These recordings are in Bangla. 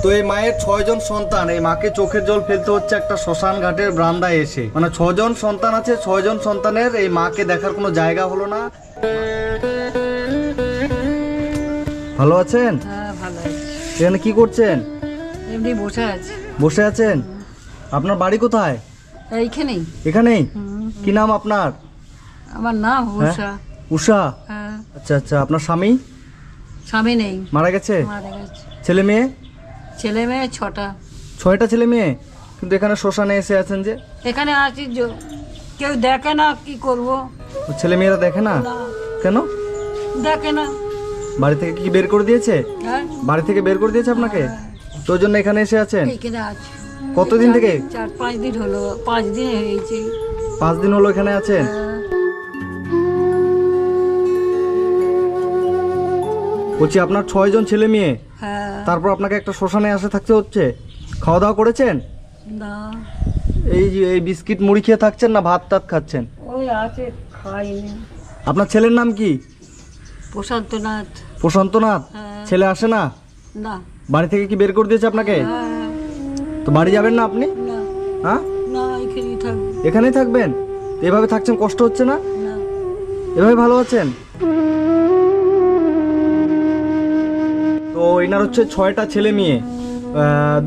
তো এই মায়ের 6 জন সন্তান, এই মাকে চোখের জল ফেলতে হচ্ছে একটা শ্মশান ঘাটের বারান্দায় এসে। মানে 6 জন সন্তান আছে, 6 জন সন্তানের এই মাকে দেখার কোনো জায়গা হলো না। ভালো আছেন? হ্যাঁ ভালো আছি। এখানে কি করছেন? এমনি বসে আছি। বসে আছেন? আপনার বাড়ি কোথায়? এইখানেই। এখানেই? কি নাম আপনার? আমার নাম উষা। উষা? হ্যাঁ। আচ্ছা আচ্ছা। আপনার স্বামী? স্বামী নেই, মারা গেছে? মারা গেছে। ছেলে মেয়ে? ছেলে মেয়ে 6টা। 6টা ছেলে মেয়ে? কিন্তু এখানে শ্মশানে এসে আছেন যে? এখানে আছি, কেউ দেখে না, কি করব? ছেলে মেয়েরা দেখে না? না, কেন? দেখে না। বাড়ি থেকে কি বের করে দিয়েছে? হ্যাঁ, বাড়ি থেকে বের করে দিয়েছে আপনাকে? তো ওই জন্য এখানে এসে আছেন? এইখানে আছি। কতদিন থেকে? 4-5 দিন হলো। 5 দিন হয়েছে। 5 দিন হলো এখানে আছেন? হ্যাঁ। বলছি আপনার 6 জন ছেলে মেয়ে, হ্যাঁ। তারপর আপনাকে একটা শ্মশানে আসে থাকতে হচ্ছে। খাওয়া দাওয়া করেছেন? না, এই যে এই বিস্কিট মুড়ি খেয়ে থাকছেন না ভাত টাত খাচ্ছেন? ওই আছে, খাইনি। আপনার ছেলের নাম কি? প্রশান্তনাথ। প্রশান্তনাথ? হ্যাঁ। ছেলে আসে না? না। বাড়ি থেকে কি বের করে দিয়েছে আপনাকে? হ্যাঁ। তো বাড়ি যাবেন না আপনি? না, হ্যাঁ, না, এখানেই থাকবো। এখানেই থাকবেন? এভাবে থাকছেন, কষ্ট হচ্ছে না? না। এভাবে ভালো আছেন? তো এনার হচ্ছে 6টা ছেলে মেয়ে,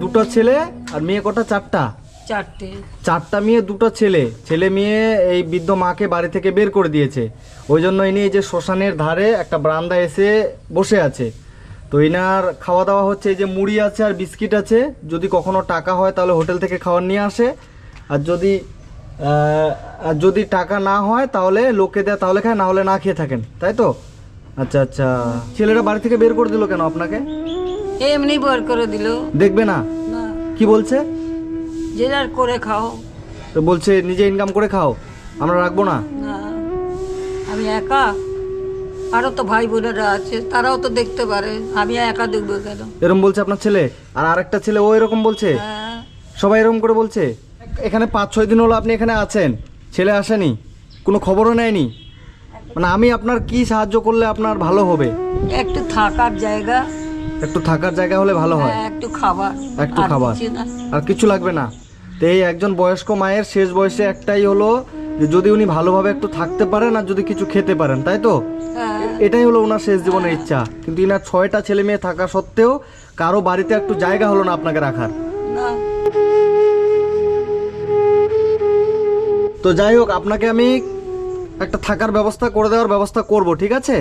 2টা ছেলে আর মেয়ে কটা? 4টা। 4টে মেয়ে 2টা ছেলে। ছেলে মেয়ে এই বৃদ্ধ মাকে বাড়ি থেকে বের করে দিয়েছে। ওই জন্য ইনি এই যে শ্মশানের ধারে একটা বারান্দায় এসে বসে আছে। তো এনার খাওয়া দাওয়া হচ্ছে এই যে মুড়ি আছে আর বিস্কিট আছে। যদি কখনো টাকা হয় তাহলে হোটেল থেকে খাবার নিয়ে আসে, আর যদি টাকা না হয় তাহলে লোকে দেয়, তাহলে খায়, না হলে না খেয়ে থাকেন, তাই তো? আচ্ছা আচ্ছা। ছেলেরা বাড়ি থেকে বের করে দিল কেন আপনাকে? এমনি বের করে দিল। দেখবে না? না, কি বলছে? যে যার করে খাও। তো বলছে নিজে ইনকাম করে খাও, আমরা রাখবো না। না, আমি একা, আরো তো ভাই বোনেরা আছে, তারাও তো দেখতে পারে, আমি একা দেখবো কেন? এরকম বলছে আপনার ছেলে? আর আরেকটা ছেলে ও এরকম বলছে? হ্যাঁ। সবাই এরকম করে বলছে? এখানে 5-6 দিন হলো আপনি এখানে আছেন, ছেলে আসেনি, কোনো খবরও নেয়নি? মানে আমি আপনার কি সাহায্য করলে আপনার ভালো হবে? একটু থাকার জায়গা। একটু থাকার জায়গা হলে ভালো হয়। হ্যাঁ, একটু খাবার। একটু আর খাবার, কিছু না। আর কিছু লাগবে না। তো এই একজন বয়স্ক মায়ের শেষ বয়সে একটাই হলো যে যদি উনি ভালোভাবে একটু থাকতে পারেন আর যদি কিছু খেতে পারেন, তাই তো? হ্যাঁ। এটাই হলো ওনার শেষ জীবনের ইচ্ছা। কিন্তু ইনার 6টা ছেলে মেয়ে থাকা সত্ত্বেও কারো বাড়িতে একটু জায়গা হলো না আপনাকে রাখার। না। তো যাই হোক, আপনাকে আমি একটা থাকার ব্যবস্থা করে দেওয়ার ব্যবস্থা করব, ঠিক আছে?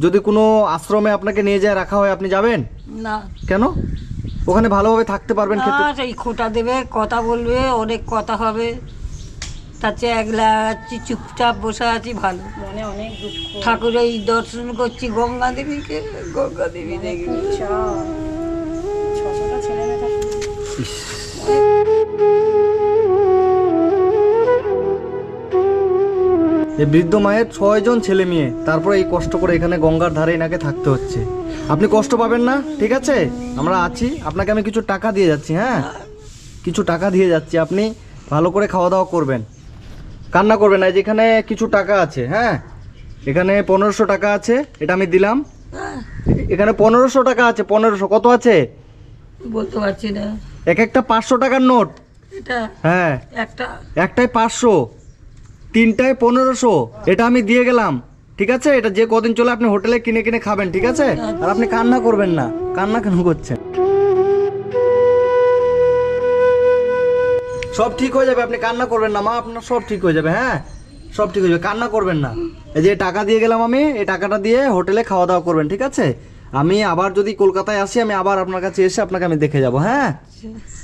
যদি কোনো আশ্রমে আপনাকে নিয়ে যায় রাখা হয়, আপনি যাবেন? না। কেন? ওখানে ভালোভাবে থাকতে পারবেন, খেতে। না, সেই খোঁটা দেবে, কথা বলবে, অনেক কথা হবে। তার চেয়ে একলা আছি, চুপচাপ বসে আছি ভালো। মনে অনেক দুঃখ। ঠাকুরের দর্শন করছি, গঙ্গা দেবীকে, গঙ্গা দেবী দেখি। এই বৃদ্ধ মায়ের 6 জন ছেলে মেয়ে, তারপরে এই কষ্ট করে এখানে গঙ্গার ধারে এনাকে থাকতে হচ্ছে। আপনি কষ্ট পাবেন না, ঠিক আছে? আমরা আছি, আপনাকে আমি কিছু টাকা দিয়ে যাচ্ছি। হ্যাঁ, কিছু টাকা দিয়ে যাচ্ছি, আপনি ভালো করে খাওয়া দাওয়া করবেন, কান্না করবেন না। যেখানে কিছু টাকা আছে, হ্যাঁ, এখানে 1500 টাকা আছে, এটা আমি দিলাম। এখানে 1500 টাকা আছে। 1500 কত আছে বলতে পারছি না। একটা 500 টাকার নোট। এটা হ্যাঁ, একটাই 500, 3টায় 1500। এটা আমি দিয়ে গেলাম, ঠিক আছে? এটা যে কদিন চলে আপনি হোটেলে কিনে কিনে খাবেন, ঠিক আছে? আর আপনি কান্না করবেন না। কান্না কেন করছেন? সব ঠিক হয়ে যাবে, আপনি কান্না করবেন না মা, আপনার সব ঠিক হয়ে যাবে। হ্যাঁ, সব ঠিক হয়ে যাবে, কান্না করবেন না। এই যে টাকা দিয়ে গেলাম আমি, এই টাকাটা দিয়ে হোটেলে খাওয়া দাওয়া করবেন, ঠিক আছে? আমি আবার যদি কলকাতায় আসি, আমি আবার আপনার কাছে এসে আপনাকে আমি দেখে যাব। হ্যাঁ,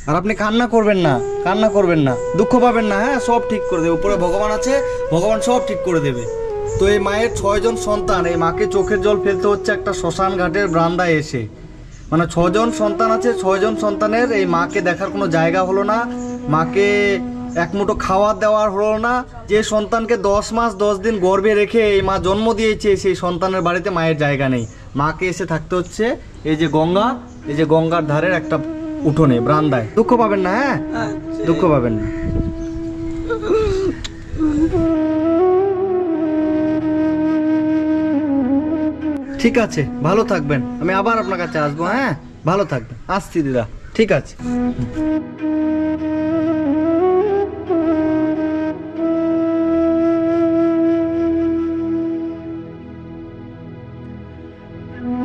আর আপনি কান্না করবেন না, কান্না করবেন না, দুঃখ পাবেন না। হ্যাঁ, সব ঠিক করে দেবে, উপরে ভগবান আছে, ভগবান সব ঠিক করে দেবে। তো এই মায়ের 6 জন সন্তান, এই মাকে চোখের জল ফেলতে হচ্ছে একটা শ্মশান ঘাটের বারান্দায় এসে। মানে 6 জন সন্তান আছে, 6 জন সন্তানের এই মাকে দেখার কোনো জায়গা হলো না, মাকে এক মুঠো খাওয়ার দেওয়ার হলো না। যে সন্তানকে 10 মাস 10 দিন গর্ভে রেখে এই মা জন্ম দিয়েছে, সেই সন্তানের বাড়িতে মায়ের জায়গা নেই। মাকে এসে থাকতে হচ্ছে এই যে গঙ্গা, এই যে গঙ্গার ধারের একটা উঠোনে, বারান্দায়। দুঃখ পাবেন না, হ্যাঁ, দুঃখ পাবেন না। ঠিক আছে, ভালো থাকবেন, আমি আবার আপনার কাছে আসবো। হ্যাঁ, ভালো থাকবেন, আসছি দিদা। ঠিক আছে।